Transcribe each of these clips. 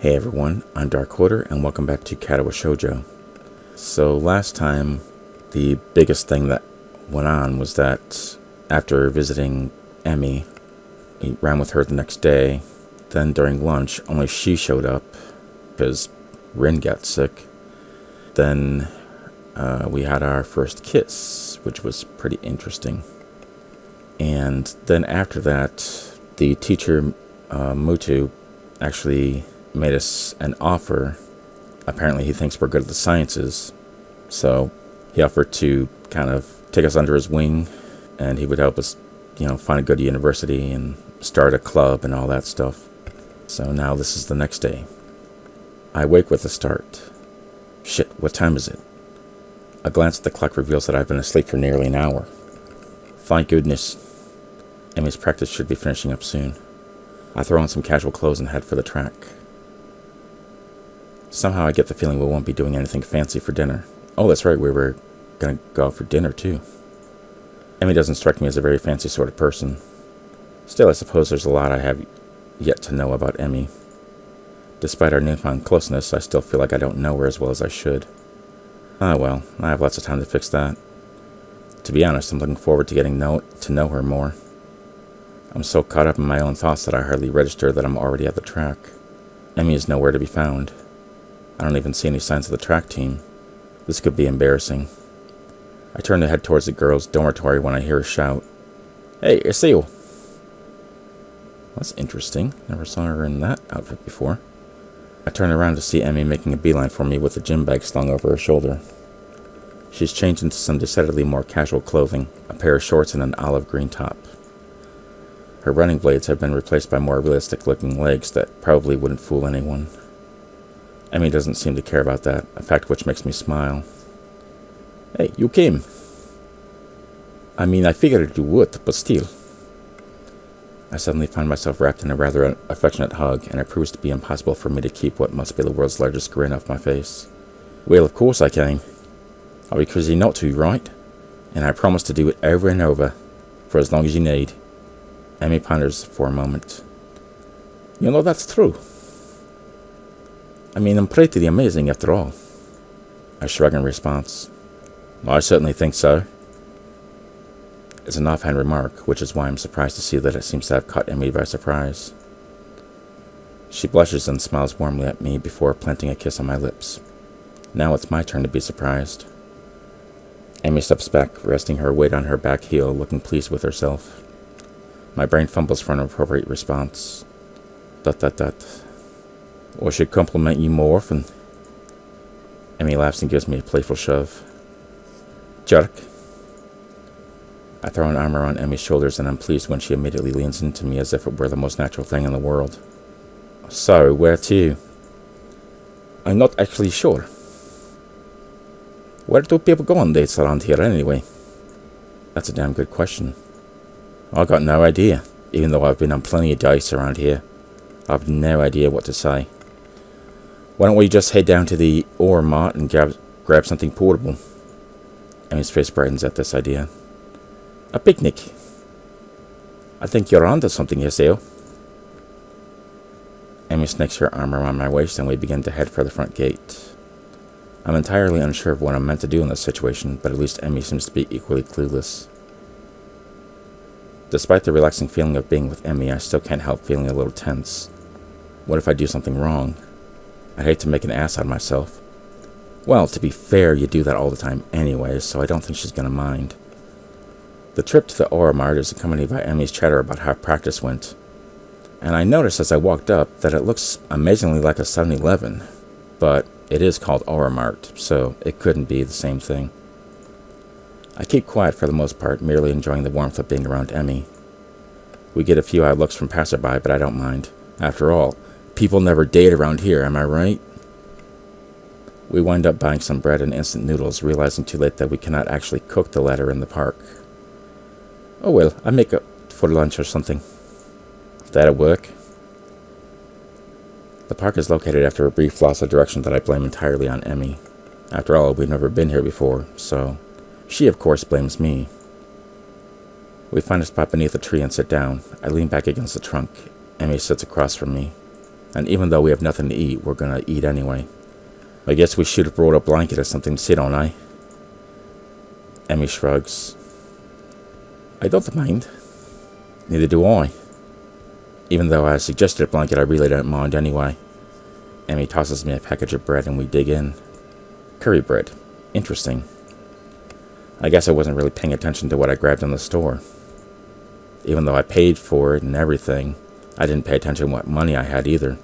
Hey everyone, I'm Dark Quarter, and welcome back to Katawa Shoujo. So last time, the biggest thing that went on was that after visiting Emmy, he ran with her the next day. Then during lunch, only she showed up because Rin got sick. Then we had our first kiss, which was pretty interesting. And then after that, the teacher, Mutu, actually made us an offer. Apparently he thinks we're good at the sciences, so he offered to kind of take us under his wing, and he would help us, find a good university and start a club and all that stuff. So now this is the next day. I wake with a start. Shit, what time is it? A glance at the clock reveals that I've been asleep for nearly an hour. Thank goodness. Emmy's practice should be finishing up soon. I throw on some casual clothes and head for the track. Somehow I get the feeling we won't be doing anything fancy for dinner. Oh, that's right, we were going to go out for dinner too. Emmy doesn't strike me as a very fancy sort of person. Still, I suppose there's a lot I have yet to know about Emmy. Despite our newfound closeness, I still feel like I don't know her as well as I should. Ah well, I have lots of time to fix that. To be honest, I'm looking forward to getting to know her more. I'm so caught up in my own thoughts that I hardly register that I'm already at the track. Emmy is nowhere to be found. I don't even see any signs of the track team. This could be embarrassing. I turn to head towards the girls' dormitory when I hear a shout. Hey, Hisao! That's interesting. Never saw her in that outfit before. I turn around to see Emmy making a beeline for me with a gym bag slung over her shoulder. She's changed into some decidedly more casual clothing, a pair of shorts and an olive green top. Her running blades have been replaced by more realistic-looking legs that probably wouldn't fool anyone. Emmy doesn't seem to care about that, a fact which makes me smile. Hey, you came. I mean, I figured you would, but still. I suddenly find myself wrapped in a rather affectionate hug, and it proves to be impossible for me to keep what must be the world's largest grin off my face. Well, of course I came. I'll be crazy not to, right? And I promise to do it over and over, for as long as you need. Emmy ponders for a moment. That's true. I mean, I'm pretty amazing after all. I shrug in response. I certainly think so. It's an offhand remark, which is why I'm surprised to see that it seems to have caught Emmy by surprise. She blushes and smiles warmly at me before planting a kiss on my lips. Now it's my turn to be surprised. Emmy steps back, resting her weight on her back heel, looking pleased with herself. My brain fumbles for an appropriate response. Or should compliment you more often. Emmy laughs and gives me a playful shove. Jerk. I throw an arm around Emmy's shoulders, and I'm pleased when she immediately leans into me as if it were the most natural thing in the world. So, where to? I'm not actually sure. Where do people go on dates around here anyway? That's a damn good question. I got no idea, even though I've been on plenty of dates around here. I've no idea what to say. Why don't we just head down to the ore mart and grab something portable? Emmy's face brightens at this idea. A picnic. I think you're onto something, Hisao. Emmy snakes her arm around my waist, and we begin to head for the front gate. I'm entirely unsure of what I'm meant to do in this situation, but at least Emmy seems to be equally clueless. Despite the relaxing feeling of being with Emmy, I still can't help feeling a little tense. What if I do something wrong? I'd hate to make an ass out of myself. Well, to be fair, you do that all the time anyway, so I don't think she's gonna mind. The trip to the Aura Mart is accompanied by Emmy's chatter about how practice went. And I noticed as I walked up that it looks amazingly like a 7-Eleven, but it is called Aura Mart, so it couldn't be the same thing. I keep quiet for the most part, merely enjoying the warmth of being around Emmy. We get a few odd looks from passerby, but I don't mind. After all, people never date around here, am I right? We wind up buying some bread and instant noodles, realizing too late that we cannot actually cook the latter in the park. Oh well, I make it for lunch or something. That'll work. The park is located after a brief loss of direction that I blame entirely on Emmy. After all, we've never been here before, so she of course blames me. We find a spot beneath a tree and sit down. I lean back against the trunk. Emmy sits across from me. And even though we have nothing to eat, we're gonna eat anyway. I guess we should have brought a blanket or something to sit on, eh? Emmy shrugs. I don't mind. Neither do I. Even though I suggested a blanket, I really don't mind anyway. Emmy tosses me a package of bread and we dig in. Curry bread. Interesting. I guess I wasn't really paying attention to what I grabbed in the store. Even though I paid for it and everything, I didn't pay attention to what money I had either.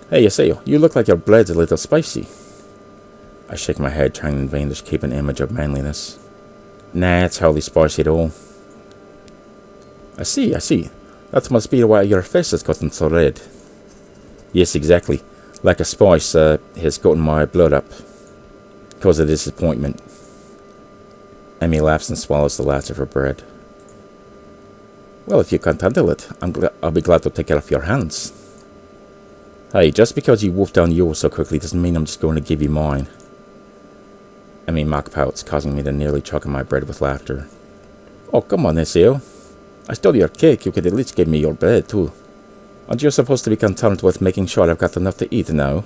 Hey, Hisao, you look like your bread's a little spicy. I shake my head, trying in vain to keep an image of manliness. Nah, it's hardly spicy at all. I see. That must be why your face has gotten so red. Yes, exactly. Like a spice has gotten my blood up. Because of disappointment. Emmy laughs and swallows the last of her bread. Well, if you can't handle it, I'll be glad to take it off your hands. Hey, just because you wolfed down yours so quickly doesn't mean I'm just going to give you mine. Emmy mock pouts, causing me to nearly choke on my bread with laughter. Oh, come on, Hisao. I stole your cake, you could at least give me your bread, too. Aren't you supposed to be concerned with making sure I've got enough to eat now?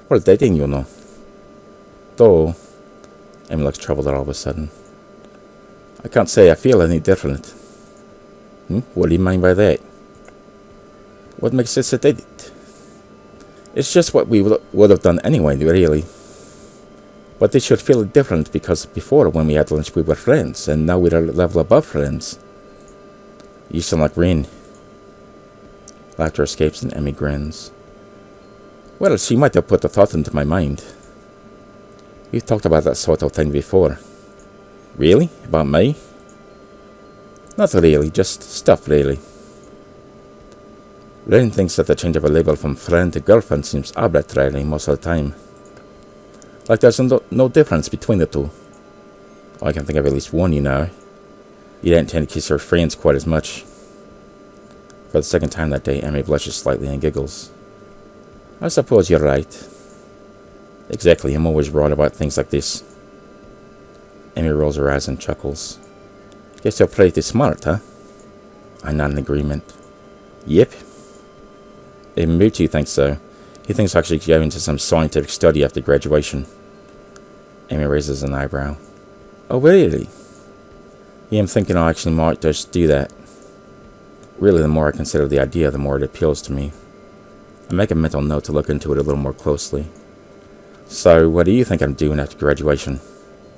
We're dating, you know. Though, Emmy looks troubled all of a sudden. I can't say I feel any different. What do you mean by that? What makes us a date? It's just what we would have done anyway, really. But they should feel different because before, when we had lunch, we were friends, and now we're a level above friends. You sound like Rin. Laughter escapes and Emmy grins. Well, she might have put a thought into my mind. We've talked about that sort of thing before. Really? About me? Not really, just stuff really. Ren thinks that the change of a label from friend to girlfriend seems arbitrary most of the time. Like there's no difference between the two. I can think of at least one, you know. You don't tend to kiss her friends quite as much. For the second time that day, Emmy blushes slightly and giggles. I suppose you're right. Exactly, I'm always right about things like this. Emmy rolls her eyes and chuckles. Guess you're pretty smart, huh? I nod in agreement. Yep. Even Muchi thinks so. He thinks I should go into some scientific study after graduation. Emmy raises an eyebrow. Oh, really? Yeah, I'm thinking I actually might just do that. Really, the more I consider the idea, the more it appeals to me. I make a mental note to look into it a little more closely. So, what do you think I'm doing after graduation?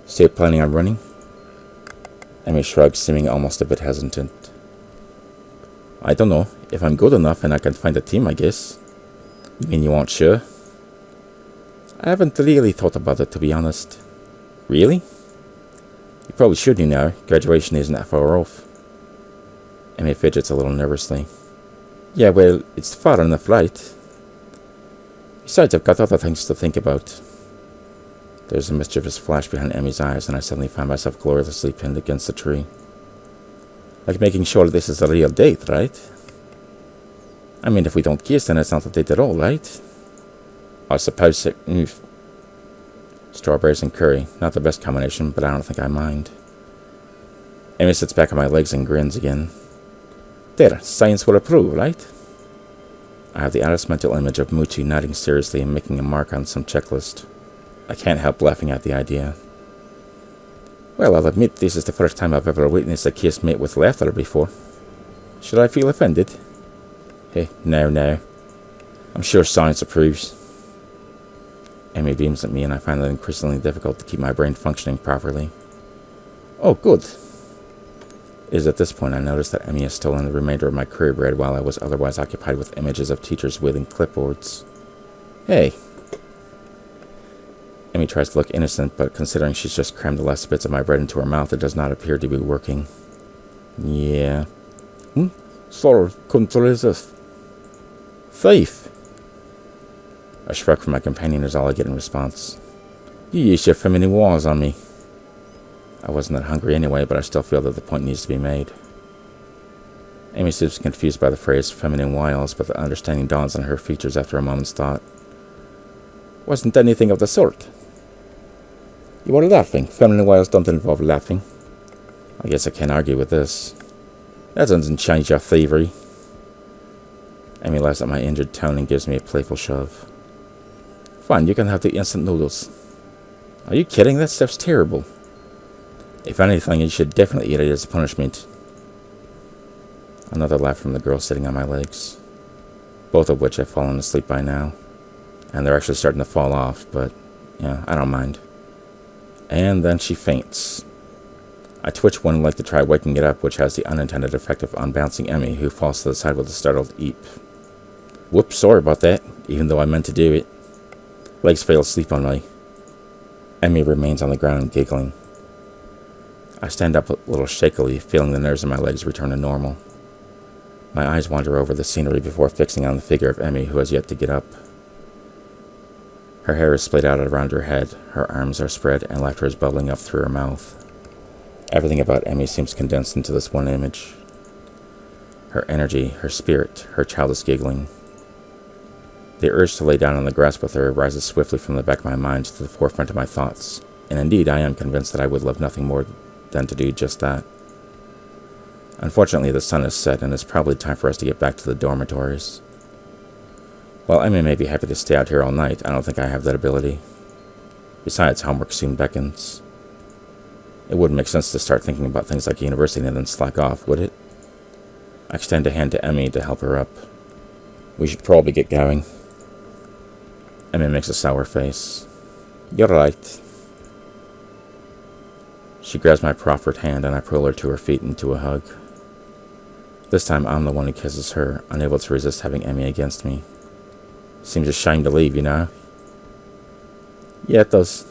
Still planning on running? Emmy shrugs, seeming almost a bit hesitant. I don't know. If I'm good enough and I can find a team, I guess. You mean you aren't sure? I haven't really thought about it, to be honest. Really? You probably should, you know. Graduation isn't that far off. Emmy fidgets a little nervously. Yeah, well, it's far enough, right? Besides, I've got other things to think about. There's a mischievous flash behind Emmy's eyes, and I suddenly find myself gloriously pinned against the tree. Like making sure this is a real date, right? I mean, if we don't kiss, then it's not a date at all, right? I suppose so. Strawberries and curry. Not the best combination, but I don't think I mind. Emmy sits back on my legs and grins again. There, science will approve, right? I have the oddest mental image of Muchi nodding seriously and making a mark on some checklist. I can't help laughing at the idea. Well, I'll admit this is the first time I've ever witnessed a kiss met with laughter before. Should I feel offended? Hey, no. I'm sure science approves. Emmy beams at me and I find it increasingly difficult to keep my brain functioning properly. Oh, good. It is at this point I notice that Emmy has stolen the remainder of my curry bread while I was otherwise occupied with images of teachers wielding clipboards. Hey. Emmy tries to look innocent, but considering she's just crammed the last bits of my bread into her mouth, it does not appear to be working. Yeah. Sorry, couldn't resist. Thief! A shrug from my companion is all I get in response. You use your feminine wiles on me. I wasn't that hungry anyway, but I still feel that the point needs to be made. Emmy seems confused by the phrase feminine wiles, but the understanding dawns on her features after a moment's thought. Wasn't anything of the sort. You were laughing. Feminine wiles don't involve laughing. I guess I can't argue with this. That doesn't change your thievery. Emmy laughs at my injured tone and gives me a playful shove. Fine, you can have the instant noodles. Are you kidding? That stuff's terrible. If anything, you should definitely eat it as a punishment. Another laugh from the girl sitting on my legs, both of which have fallen asleep by now. And they're actually starting to fall off, but yeah, I don't mind. And then she faints. I twitch one leg to try waking it up, which has the unintended effect of unbalancing Emmy, who falls to the side with a startled eep. Whoops, sorry about that, even though I meant to do it. Legs fail asleep on me. Emmy remains on the ground giggling. I stand up a little shakily, feeling the nerves in my legs return to normal. My eyes wander over the scenery before fixing on the figure of Emmy, who has yet to get up. Her hair is splayed out around her head, her arms are spread, and laughter is bubbling up through her mouth. Everything about Emmy seems condensed into this one image. Her energy, her spirit, her childish giggling. The urge to lay down on the grass with her rises swiftly from the back of my mind to the forefront of my thoughts, and indeed I am convinced that I would love nothing more than to do just that. Unfortunately, the sun is set, and it's probably time for us to get back to the dormitories. While Emmy may be happy to stay out here all night, I don't think I have that ability. Besides, homework soon beckons. It wouldn't make sense to start thinking about things like university and then slack off, would it? I extend a hand to Emmy to help her up. We should probably get going. Emmy makes a sour face. You're right. She grabs my proffered hand, and I pull her to her feet into a hug. This time, I'm the one who kisses her, unable to resist having Emmy against me. Seems a shame to leave, you know? Yeah, it does.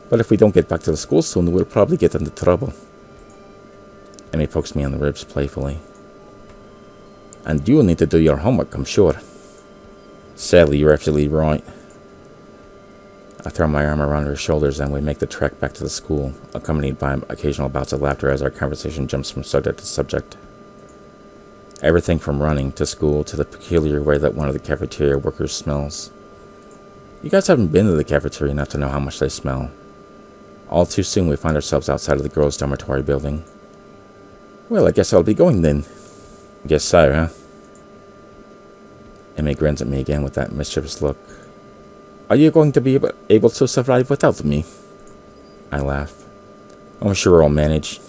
But if we don't get back to the school soon, we'll probably get into trouble. Emmy pokes me on the ribs playfully. And you need to do your homework, I'm sure. Sadly, you're absolutely right. I throw my arm around her shoulders and we make the trek back to the school, accompanied by occasional bouts of laughter as our conversation jumps from subject to subject. Everything from running to school to the peculiar way that one of the cafeteria workers smells. You guys haven't been to the cafeteria enough to know how much they smell. All too soon we find ourselves outside of the girls' dormitory building. Well, I guess I'll be going then. Guess so, huh? Emmy grins at me again with that mischievous look. Are you going to be able to survive without me? I laugh. I'm sure I'll manage.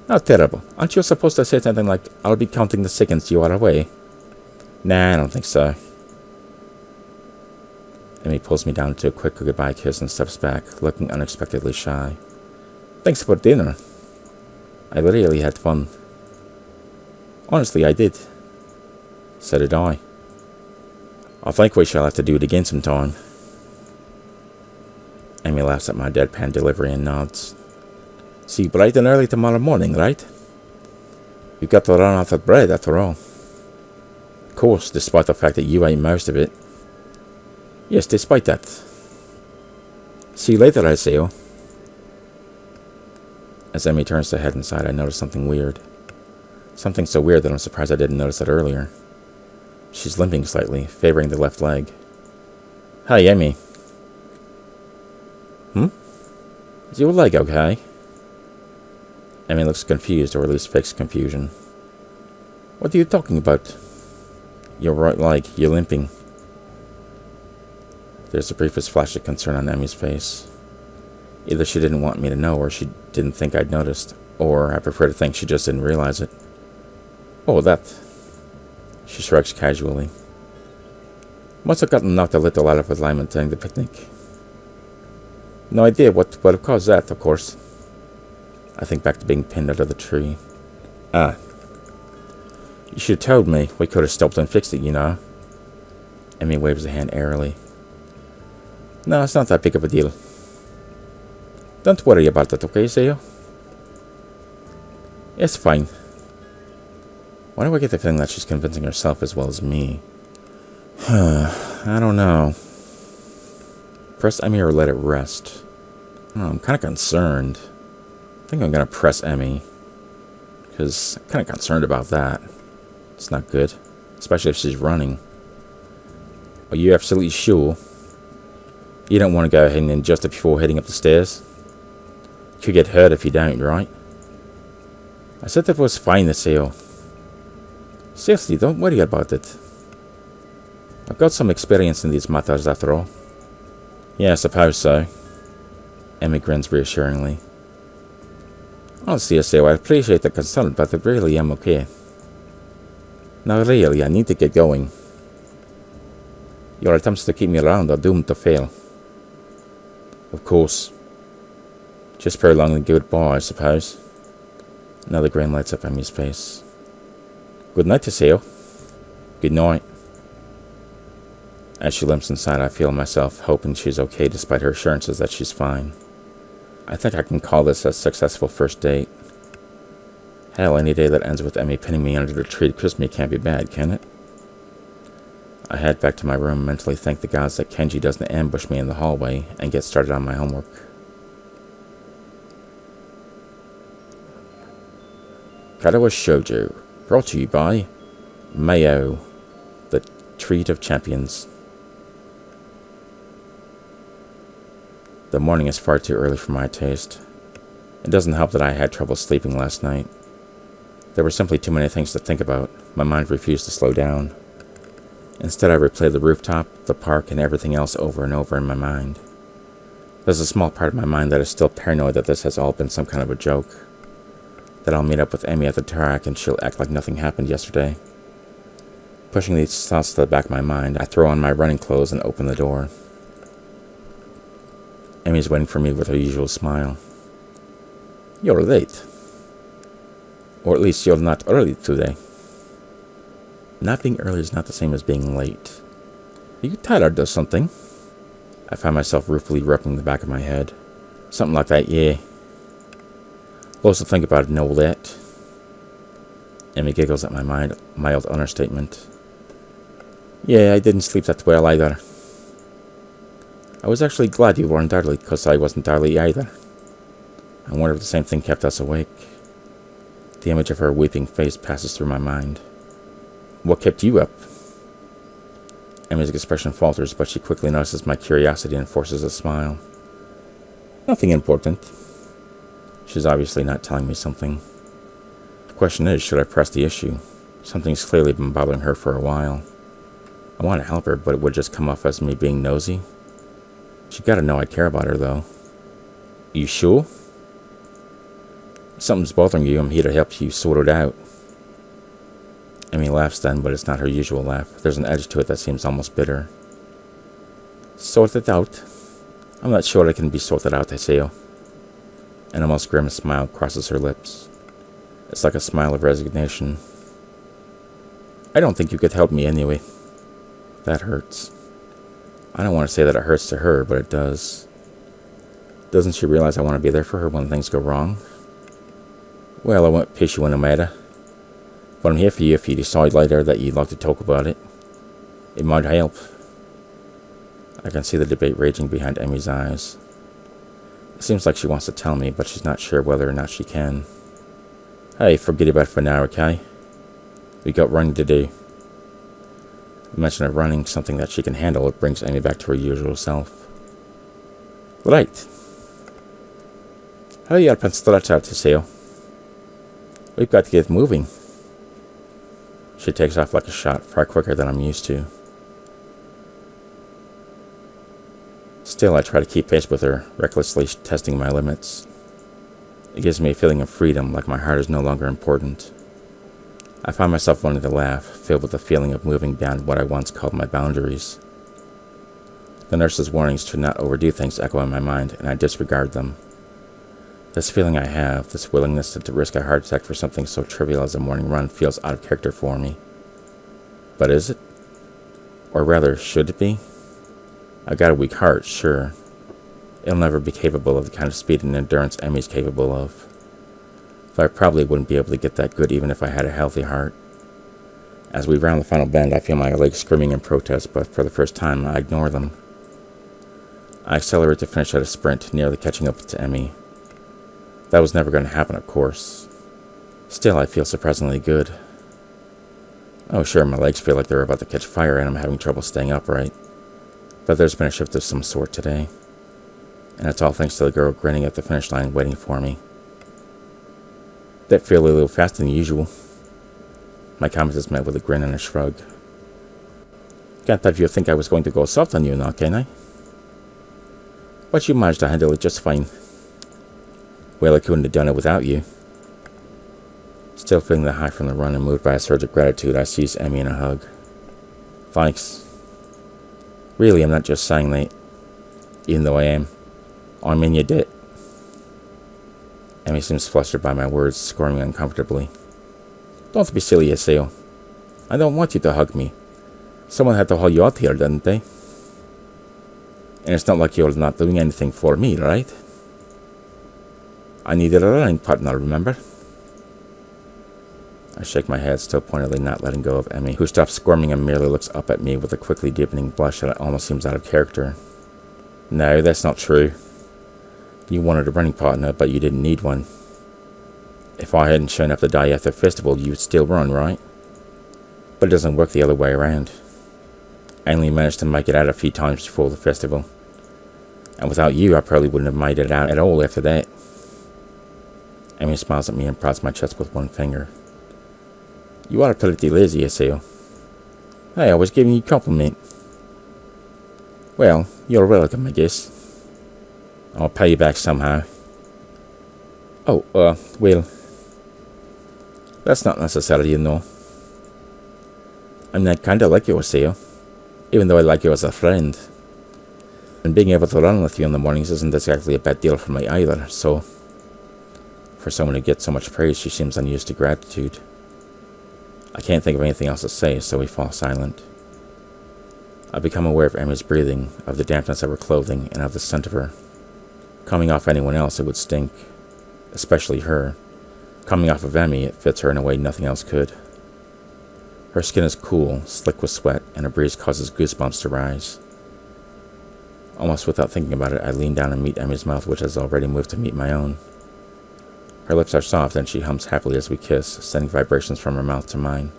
Not terrible. Aren't you supposed to say something like, I'll be counting the seconds you are away? Nah, I don't think so. Emmy pulls me down to a quick goodbye kiss and steps back, looking unexpectedly shy. Thanks for dinner. I really had fun. Honestly, I did. So did I. I think we shall have to do it again sometime. Emmy laughs at my deadpan delivery and nods. See you bright and early tomorrow morning, right? You've got to run out of bread after all. Of course, despite the fact that you ate most of it. Yes, despite that. See you later, Hisao. As Emmy turns to head inside, I notice something weird. Something so weird that I'm surprised I didn't notice it earlier. She's limping slightly, favoring the left leg. Hi, Emmy. Is your leg okay? Emmy looks confused, or at least fakes confusion. What are you talking about? Your right leg, you're limping. There's the briefest flash of concern on Emmy's face. Either she didn't want me to know, or she didn't think I'd noticed, or I prefer to think she just didn't realize it. Oh, that. She shrugs casually. Must have gotten knocked a little out of alignment during the picnic. No idea what would have caused that, of course. I think back to being pinned out of the tree. Ah. You should have told me. We could have stopped and fixed it, you know. Emmy waves a hand airily. No, it's not that big of a deal. Don't worry about it, okay, Hisao? It's fine. Why do I get the feeling that she's convincing herself as well as me? I don't know. Press Emmy or let it rest? Oh, I'm kind of concerned. I think I'm going to press Emmy. Because I'm kind of concerned about that. It's not good. Especially if she's running. Are you absolutely sure? You don't want to go ahead and adjust it before heading up the stairs? You could get hurt if you don't, right? I said that was fine, Hisao. Seriously, don't worry about it. I've got some experience in these matters after all. Yeah, I suppose so. Emmy grins reassuringly. Honestly, Hisao, I appreciate the concern, but I really am okay. Now really, I need to get going. Your attempts to keep me around are doomed to fail. Of course. Just prolong the goodbye, I suppose. Another grin lights up Emmy's face. Good night, Hisao. Good night. As she limps inside, I feel myself hoping she's okay despite her assurances that she's fine. I think I can call this a successful first date. Hell, any day that ends with Emmy pinning me under the tree to kiss me can't be bad, can it? I head back to my room and mentally thank the gods that Kenji doesn't ambush me in the hallway and get started on my homework. Katawa Shoujo, brought to you by Mayo, the Treat of Champions. The morning is far too early for my taste. It doesn't help that I had trouble sleeping last night. There were simply too many things to think about. My mind refused to slow down. Instead, I replayed the rooftop, the park, and everything else over and over in my mind. There's a small part of my mind that is still paranoid that this has all been some kind of a joke. That I'll meet up with Emmy at the track and she'll act like nothing happened yesterday. Pushing these thoughts to the back of my mind, I throw on my running clothes and open the door. Emmy's waiting for me with her usual smile. You're late. Or at least you're not early today. Not being early is not the same as being late. Are you tired or something? I find myself ruefully rubbing the back of my head. Something like that, yeah. Lots to think about and all that. Emmy giggles at my mild understatement. Yeah, I didn't sleep that well either. I was actually glad you weren't early, because I wasn't early either. I wonder if the same thing kept us awake. The image of her weeping face passes through my mind. What kept you up? Emmy's expression falters, but she quickly notices my curiosity and forces a smile. Nothing important. She's obviously not telling me something. The question is, should I press the issue? Something's clearly been bothering her for a while. I want to help her, but it would just come off as me being nosy. She gotta know I care about her, though. You sure? If something's bothering you, I'm here to help you sort it out. Emmy laughs then, but it's not her usual laugh. There's an edge to it that seems almost bitter. Sort it out? I'm not sure it can be sorted out, Hisao. An almost grim smile crosses her lips. It's like a smile of resignation. I don't think you could help me anyway. That hurts. I don't want to say that it hurts to her, but it does. Doesn't she realize I want to be there for her when things go wrong? Well, I won't push you no matter. But I'm here for you if you decide later that you'd like to talk about it. It might help. I can see the debate raging behind Emmy's eyes. It seems like she wants to tell me, but she's not sure whether or not she can. Hey, forget about it for now, okay? We got running to do. The mention of running, something that she can handle, it brings Emmy back to her usual self. Right. Hurry up and stretch out, Hisao. We've got to get moving. She takes off like a shot, far quicker than I'm used to. Still, I try to keep pace with her, recklessly testing my limits. It gives me a feeling of freedom, like my heart is no longer important. I find myself wanting to laugh, filled with the feeling of moving beyond what I once called my boundaries. The nurse's warnings to not overdo things echo in my mind, and I disregard them. This feeling I have, this willingness to risk a heart attack for something so trivial as a morning run, feels out of character for me. But is it? Or rather, should it be? I've got a weak heart, sure. It'll never be capable of the kind of speed and endurance Emmy's capable of. Though I probably wouldn't be able to get that good even if I had a healthy heart. As we round the final bend, I feel my legs screaming in protest, but for the first time, I ignore them. I accelerate to finish at a sprint, nearly catching up to Emmy. That was never going to happen, of course. Still, I feel surprisingly good. Oh, sure, my legs feel like they're about to catch fire and I'm having trouble staying upright. But there's been a shift of some sort today. And it's all thanks to the girl grinning at the finish line waiting for me. That feel a little faster than usual. My comment is met with a grin and a shrug. Can't have you think I was going to go soft on you now, can I? But you managed to handle it just fine. Well, I couldn't have done it without you. Still feeling the high from the run and moved by a surge of gratitude, I seized Emmy in a hug. Thanks. Really, I'm not just saying that, even though I am. I'm in your debt. Emmy seems flustered by my words, squirming uncomfortably. Don't be silly, Hisao. I don't want you to hug me. Someone had to haul you out here, didn't they? And it's not like you're not doing anything for me, right? I needed a line partner, remember? I shake my head, still pointedly not letting go of Emmy, who stops squirming and merely looks up at me with a quickly deepening blush that almost seems out of character. No, that's not true. You wanted a running partner, but you didn't need one. If I hadn't shown up to die at the festival, you would still run, right? But it doesn't work the other way around. I only managed to make it out a few times before the festival. And without you, I probably wouldn't have made it out at all after that. Emmy smiles at me and prods my chest with one finger. You are pretty lazy, Hisao. Hey, I was giving you a compliment. Well, you're welcome, I guess. I'll pay you back somehow. Oh, well, that's not necessary, you know. I'm not kinda like you, Hisao, even though I like you as a friend. And being able to run with you in the mornings isn't exactly a bad deal for me either, so... For someone who gets so much praise, she seems unused to gratitude. I can't think of anything else to say, so we fall silent. I become aware of Emmy's breathing, of the dampness of her clothing, and of the scent of her. Coming off anyone else, it would stink. Especially her. Coming off of Emmy, it fits her in a way nothing else could. Her skin is cool, slick with sweat, and a breeze causes goosebumps to rise. Almost without thinking about it, I lean down and meet Emmy's mouth, which has already moved to meet my own. Her lips are soft, and she hums happily as we kiss, sending vibrations from her mouth to mine.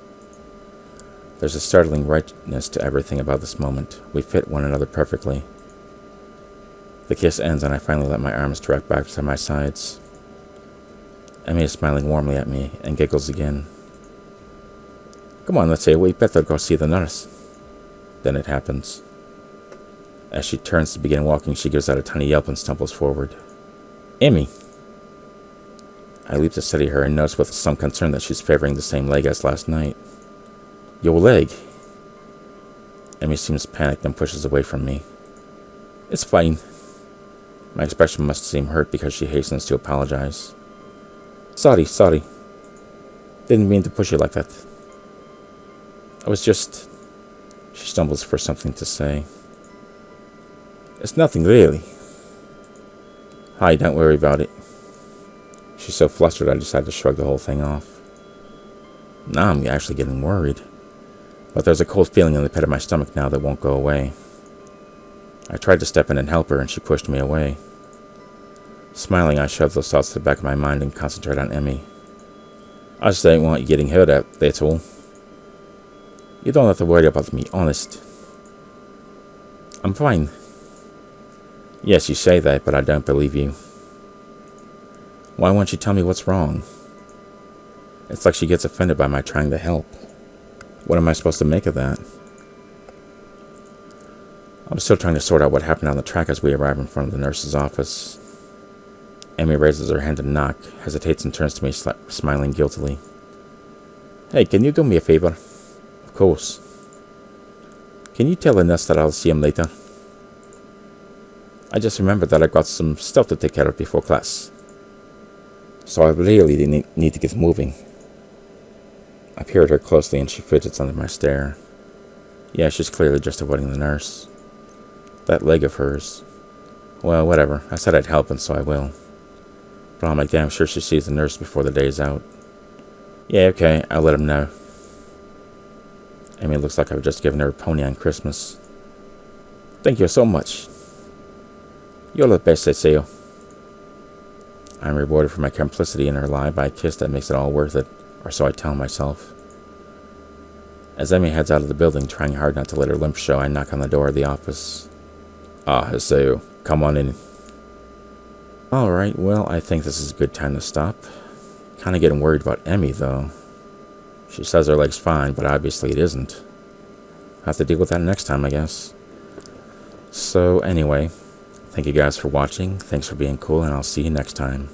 There's a startling rightness to everything about this moment. We fit one another perfectly. The kiss ends, and I finally let my arms direct back to my sides. Emmy is smiling warmly at me, and giggles again. Come on, let's say we better go see the nurse. Then it happens. As she turns to begin walking, she gives out a tiny yelp and stumbles forward. Emmy! I leap to steady her and notice with some concern that she's favoring the same leg as last night. Your leg? Emmy seems panicked and pushes away from me. It's fine. My expression must seem hurt because she hastens to apologize. Sorry. Didn't mean to push you like that. I was just... She stumbles for something to say. It's nothing, really. Hi, don't worry about it. She's so flustered I decide to shrug the whole thing off. Now I'm actually getting worried. But there's a cold feeling in the pit of my stomach now that won't go away. I tried to step in and help her, and she pushed me away. Smiling, I shoved those thoughts to the back of my mind and concentrate on Emmy. I just don't want you getting hurt out, that's all. You don't have to worry about me, honest. I'm fine. Yes, you say that, but I don't believe you. Why won't you tell me what's wrong? It's like she gets offended by my trying to help. What am I supposed to make of that? I'm still trying to sort out what happened on the track as we arrive in front of the nurse's office. Emmy raises her hand to knock, hesitates and turns to me, smiling guiltily. Hey, can you do me a favor? Of course. Can you tell the nurse that I'll see him later? I just remembered that I've got some stuff to take care of before class. So I really need to get moving. I peer at her closely and she fidgets under my stare. Yeah, she's clearly just avoiding the nurse. That leg of hers. Well, whatever. I said I'd help and so I will. But I'll make damn sure she sees the nurse before the day's out. Yeah, okay, I'll let him know. Emmy looks like I've just given her a pony on Christmas. Thank you so much. You're the best, Hisao. I'm rewarded for my complicity in her lie by a kiss that makes it all worth it, or so I tell myself. As Emmy heads out of the building, trying hard not to let her limp show, I knock on the door of the office. Ah, Hisao, come on in. Alright, well, I think this is a good time to stop. Kinda getting worried about Emmy, though. She says her leg's fine, but obviously it isn't. I'll have to deal with that next time, I guess. So anyway, thank you guys for watching, thanks for being cool, and I'll see you next time.